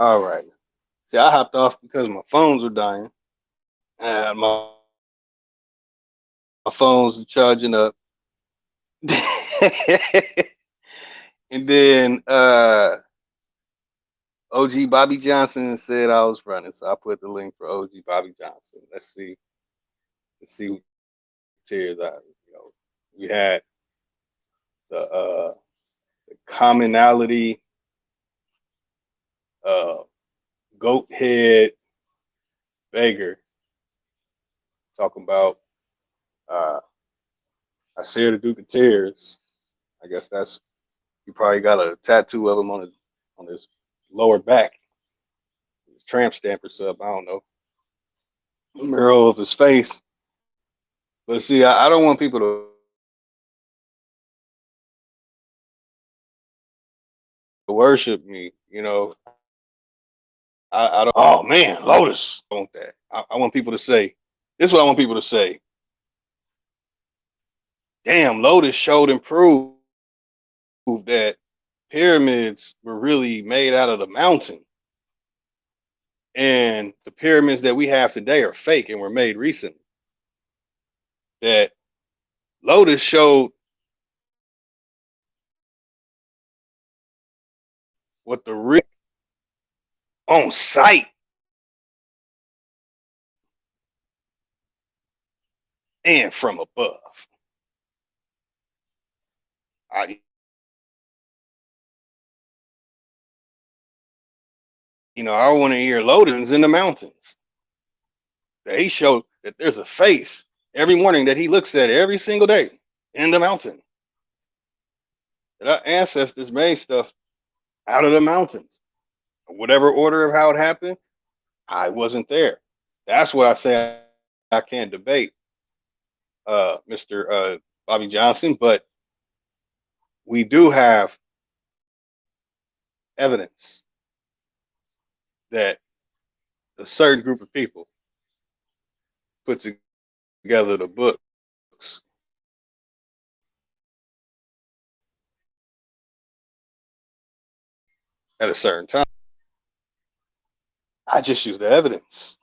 All right. See, I hopped off because my phones were dying. And my phones are charging up. And then OG Bobby Johnson said I was running, so I put the link for OG Bobby Johnson. Let's see what tears out. You know, we had the commonality, uh, goat head beggar talking about uh, I share the Duke of Tears. I guess that's he probably got a tattoo of him on his lower back, his tramp stamp or something. I don't know, a mural of his face. But see, I don't want people to worship me. You know, I don't. Oh man, Lotus. I want that. I want people to say. This is what I want people to say. Damn, Lotus showed and proved that pyramids were really made out of the mountain, and the pyramids that we have today are fake and were made recently. That Lotus showed what the real on site and from above. I, I want to hear Lotus in the mountains. That he showed that there's a face every morning that he looks at every single day in the mountain. That our ancestors made stuff out of the mountains. Whatever order of how it happened, I wasn't there. That's what I say I can't debate, Mr. Bobby Johnson, but we do have evidence that a certain group of people put together the books at a certain time. I just use the evidence.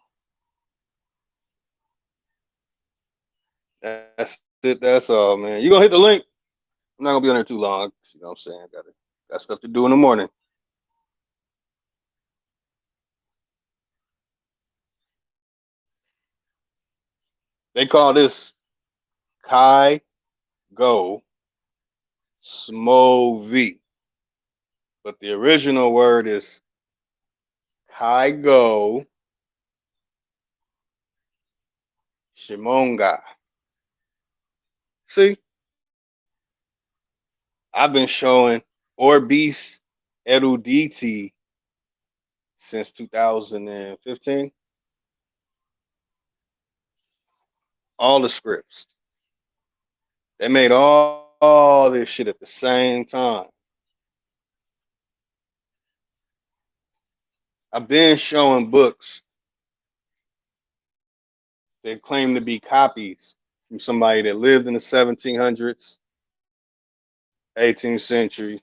That's it. That's all, man. You gonna hit the link? I'm not gonna be on there too long. You know what I'm saying? Got stuff to do in the morning. They call this Kai Go Smovi, but the original word is Kai Go Shimonga. See, I've been showing Orbis Eruditi since 2015. All the scripts. They made all this shit at the same time. I've been showing books that claim to be copies from somebody that lived in the 1700s, 18th century,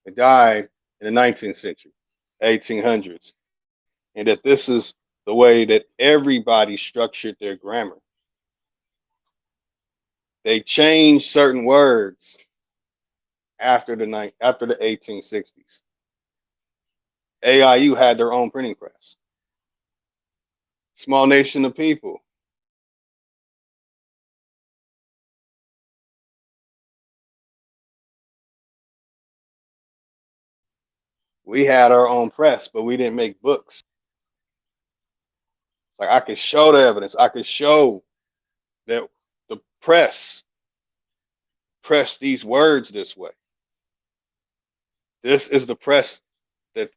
and died in the 19th century, 1800s, and that this is the way that everybody structured their grammar. They changed certain words after the 1860s. AIU had their own printing press. Small nation of people. We had our own press, but we didn't make books. It's like I could show the evidence. I could show that the press pressed these words this way. This is the press that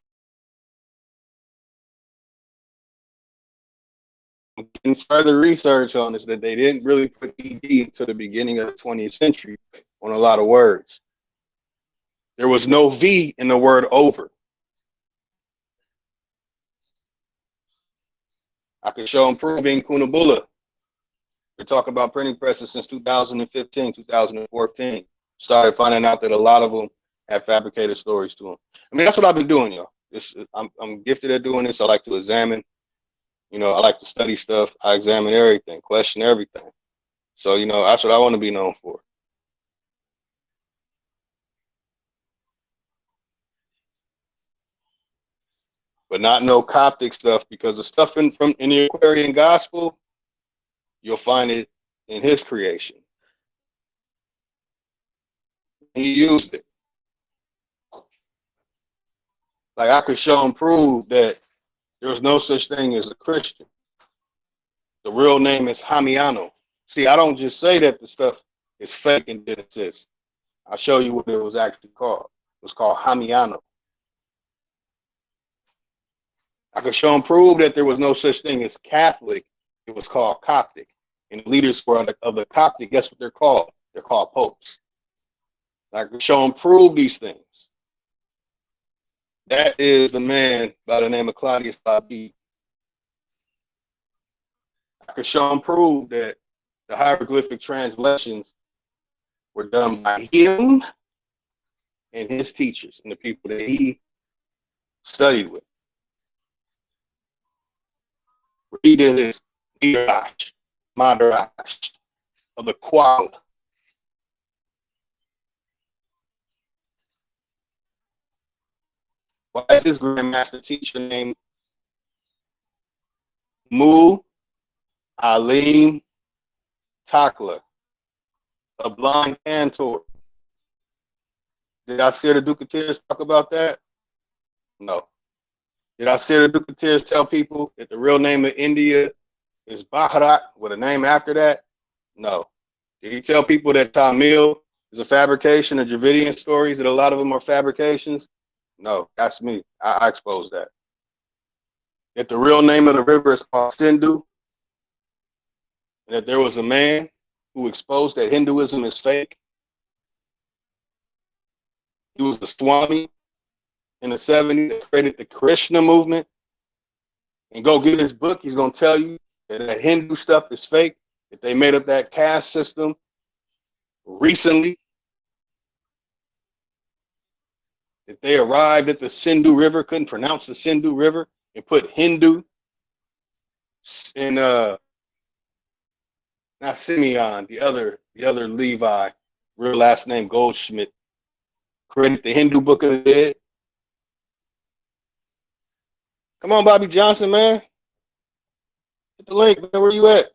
in further research on this, that they didn't really put ED until the beginning of the 20th century on a lot of words. There was no V in the word over. I could show them proving Kunabula. We're talking about printing presses since 2015, 2014. Started finding out that a lot of them have fabricated stories to them. I mean, that's what I've been doing, y'all. I'm gifted at doing this. I like to examine. I like to study stuff. I examine everything, question everything. So that's what I want to be known for. But not no Coptic stuff, because the stuff in the Aquarian Gospel, you'll find it in his creation. He used it. Like, I could show and prove that there's no such thing as a Christian. The real name is Hamiano. See, I don't just say that the stuff is fake and didn't exist. I'll show you what it was actually called. It was called Hamiano. I could show and prove that there was no such thing as Catholic. It was called Coptic. And the leaders of the Coptic, guess what they're called? They're called popes. I could show and prove these things. That is the man by the name of Claudius Babui. I could show and prove that the hieroglyphic translations were done by him and his teachers and the people that he studied with. He did his Madrash of the Kuala. Why is his grandmaster teacher named Mu Alim Takla, a blind cantor? Did I see the Ducateers talk about that? No. Did I see the Ducateers tell people that the real name of India is Bharat with a name after that? No. Did he tell people that Tamil is a fabrication of Dravidian stories, that a lot of them are fabrications? No, that's me. I exposed that. That the real name of the river is called Sindhu, and that there was a man who exposed that Hinduism is fake. He was the Swami in the 70s that created the Krishna movement. And go get his book. He's going to tell you that Hindu stuff is fake, that they made up that caste system recently, that they arrived at the Sindhu River, couldn't pronounce the Sindhu River, and put Hindu in not Simeon, the other Levi, real last name Goldschmidt, created the Hindu Book of the Dead. Come on, Bobby Johnson, man. Hit the link, man. Where you at?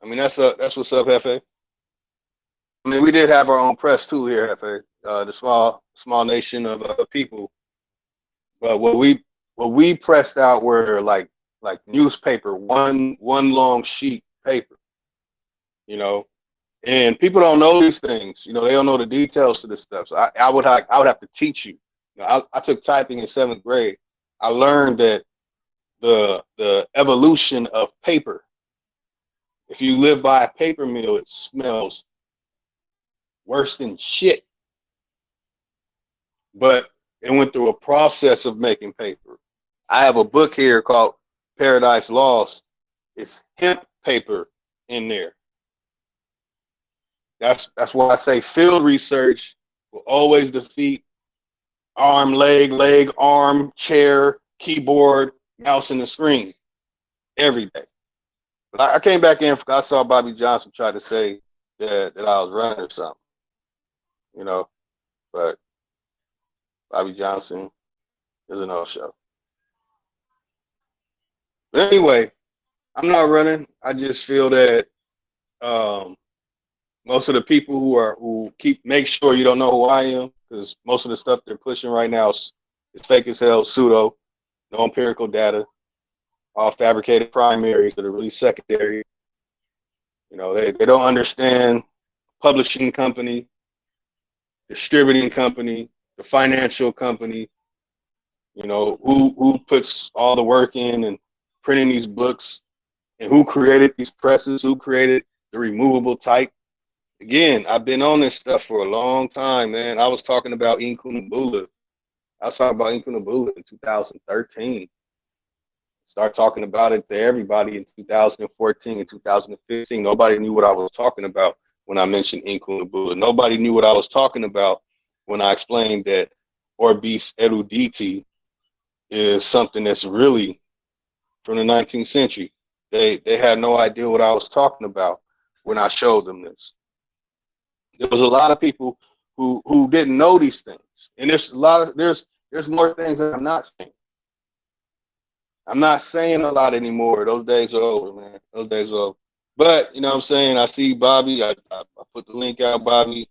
I mean, that's what's up, Hefe. I mean, we did have our own press too here, Hefe. The small nation of people. But what we pressed out were like newspaper, one long sheet paper, and people don't know these things. They don't know the details to this stuff. So I would have to teach you. I took typing in 7th grade. I learned that the evolution of paper. If you live by a paper mill, it smells worse than shit. But it went through a process of making paper. I have a book here called Paradise Lost. It's hemp paper in there. That's why I say field research will always defeat arm, leg, arm, chair, keyboard, mouse, and the screen every day. But I came back in because I saw Bobby Johnson try to say that I was running or something, but Bobby Johnson is a no-show. But anyway, I'm not running. I just feel that most of the people who make sure you don't know who I am, because most of the stuff they're pushing right now is fake as hell, pseudo, no empirical data, all fabricated primaries that are really secondary. They don't understand publishing company, distributing company, the financial company, who puts all the work in and printing these books, and who created these presses, who created the removable type. Again, I've been on this stuff for a long time, man. I was talking about Nkumbula I was talking about Nkunabula in 2013. Start talking about it to everybody in 2014 and 2015. Nobody knew what I was talking about when I mentioned Nkunabula. Nobody knew what I was talking about when I explained that Orbis eruditi is something that's really from the 19th century. They had no idea what I was talking about when I showed them this. There was a lot of people who didn't know these things, and there's more things that I'm not saying. I'm not saying a lot anymore. Those days are over, man. Those days are over. But you know what I'm saying? I see Bobby. I put the link out, Bobby.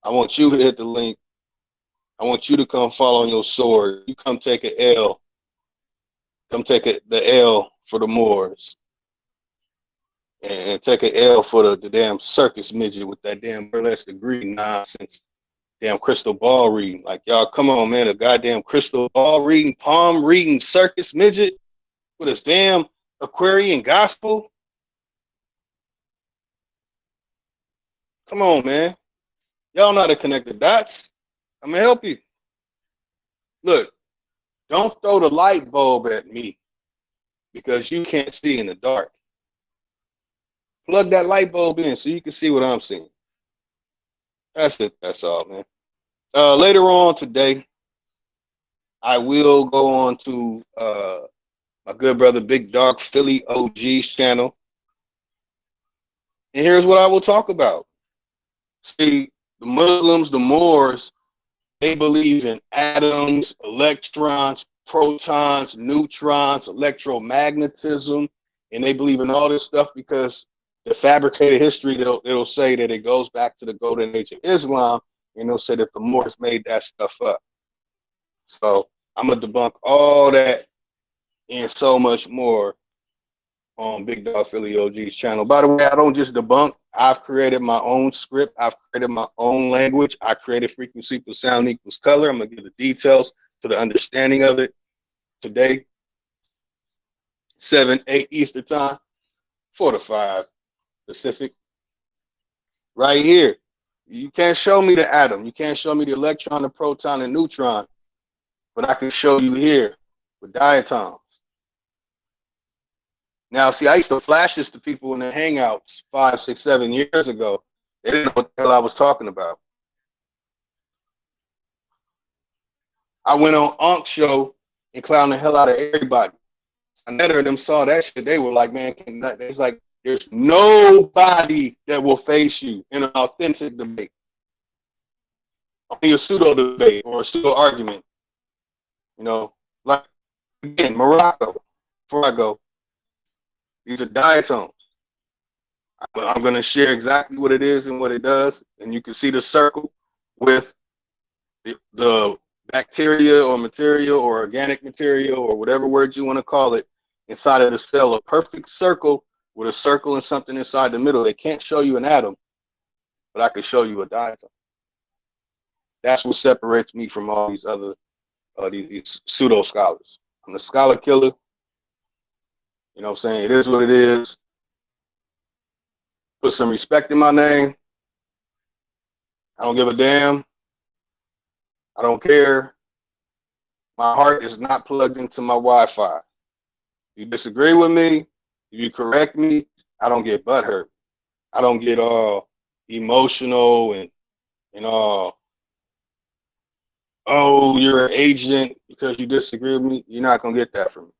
I want you to hit the link. I want you to come fall on your sword. You come take an L. Come take the L for the Moors. And take an L for the damn circus midget with that damn burlesque degree nonsense. Damn crystal ball reading. Like, y'all, come on, man. A goddamn crystal ball reading, palm reading circus midget with his damn Aquarian gospel. Come on, man. Y'all know how to connect the dots. I'm going to help you. Look, don't throw the light bulb at me because you can't see in the dark. Plug that light bulb in so you can see what I'm seeing. That's it. That's all, man. Later on today, I will go on to my good brother Big Dog Philly OG's channel. And here's what I will talk about. See, the Muslims, the Moors, they believe in atoms, electrons, protons, neutrons, electromagnetism, and they believe in all this stuff because the fabricated history, it'll say that it goes back to the golden age of Islam, and they'll say that the Moors made that stuff up. So I'm going to debunk all that and so much more on Big Dog Philly OG's channel. By the way, I don't just debunk. I've created my own script. I've created my own language. I created frequency equals sound equals color. I'm going to give the details to the understanding of it today. 7, 8 Eastern time, 4 to 5 Pacific. Right here. You can't show me the atom. You can't show me the electron, the proton, and neutron. But I can show you here with diatoms. Now, see, I used to flash this to people in the Hangouts 5, 6, 7 years ago. They didn't know what the hell I was talking about. I went on Ankh show and clowned the hell out of everybody. Another of them saw that shit. They were like, man, it's like, there's nobody that will face you in an authentic debate. Only a pseudo debate or a pseudo argument. You know, like, again, Morocco, before I go, these are diatoms. I'm going to share exactly what it is and what it does. And you can see the circle with the bacteria or material or organic material or whatever word you want to call it inside of the cell. A perfect circle with a circle and something inside the middle. They can't show you an atom, but I can show you a diatom. That's what separates me from all these other these pseudo scholars. I'm the scholar killer. You know what I'm saying? It is what it is. Put some respect in my name. I don't give a damn. I don't care. My heart is not plugged into my Wi-Fi. If you disagree with me, if you correct me, I don't get butthurt. I don't get all emotional and all, oh, you're an agent because you disagree with me. You're not going to get that from me.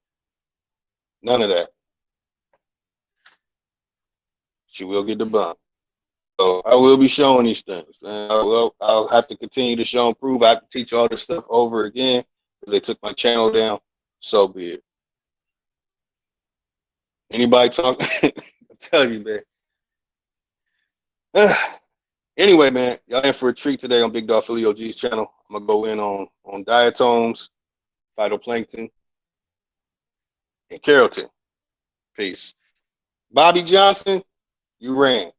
None of that. But you will get the bump. So I will be showing these things. Man. I'll have to continue to show and prove. I have to teach all this stuff over again because they took my channel down. So be it. Anybody talk? I tell you, man. Anyway, man, y'all in for a treat today on Big Dog Philly OG's channel. I'm gonna go in on diatoms, phytoplankton, and keratin. Peace. Bobby Johnson, you ran.